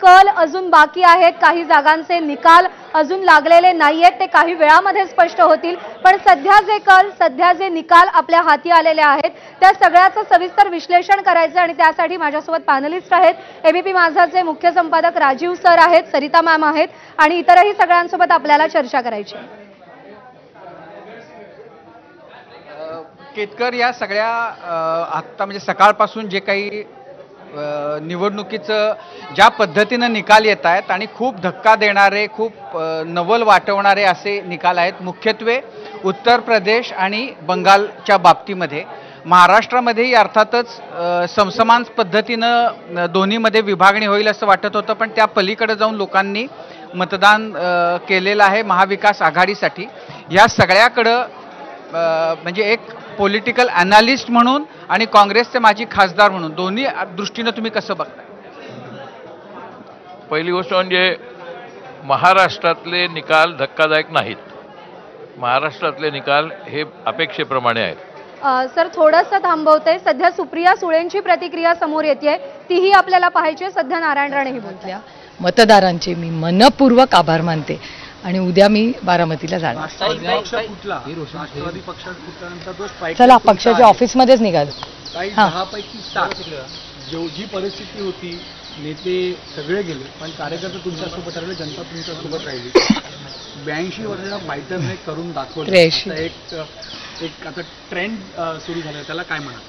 कल अजून बाकी आहेत, काही जागांचे निकाल अजून लागलेले नाहीयेत, ते काही वेळामध्ये स्पष्ट होतील। पण सध्या जे कल, सध्या जे निकाल आपल्या हाती आलेले आहेत त्या सगळ्याचं सविस्तर विश्लेषण करायचं आणि त्यासाठी माझ्यासोबत पॅनलिस्ट आहेत। एबीपी माझाचे मुख्य संपादक राजीव सर आहेत, सरिता मॅम आहेत आणि इतरही सगळ्यांसोबत आपल्याला चर्चा करायची आहे। केतकर, या सगळ्या आता म्हणजे सकाळपासून जे काही निवडणुकीचं ज्या पद्धतीनं निकाल येत आहेत आणि खूप धक्का देणारे, खूप नवल वाटवणारे असे निकाल आहेत, मुख्यत्वे उत्तर प्रदेश आणि बंगालच्या बाबतीमध्ये। महाराष्ट्रामध्येही अर्थातच समसमान पद्धतीनं दोन्हीमध्ये विभागणी होईल असं वाटत होतं, पण त्या पलीकडे जाऊन लोकांनी मतदान केलेलं आहे महाविकास आघाडीसाठी। या सगळ्याकडं म्हणजे एक पॉलिटिकल अनालिस्ट म्हणून आणि काँग्रेसचे माजी खासदार म्हणून दोन्ही दृष्टीने तुम्ही कसं बघताय? पहिली गोष्ट म्हणजे महाराष्ट्रातले निकाल धक्कादायक नाहीत। महाराष्ट्रातले निकाल हे अपेक्षेप्रमाणे आहेत। सर थोडंसं थांबवते, सध्या सुप्रिया सुळेंची प्रतिक्रिया समोर येते, तीही आपल्याला पाहायची। सध्या नारायण राणेही बोलल्या, मतदारांचे मी मनपूर्वक आभार मानते आणि उद्या मी बारामतीला जाणार। चला पक्षाच्या ऑफिसमध्येच निघालो। काही 10 पैकी 7 जी परिस्थिती होती, नेते सगळे गेले पण कार्यकर्ते तुमच्यासोबत राहिले, जनता तुमच्यासोबत राहिली। 82 वर्षाच्या फायटरने करून दाखवलं, एक आता ट्रेंड सुरू झाला, त्याला काय म्हणा?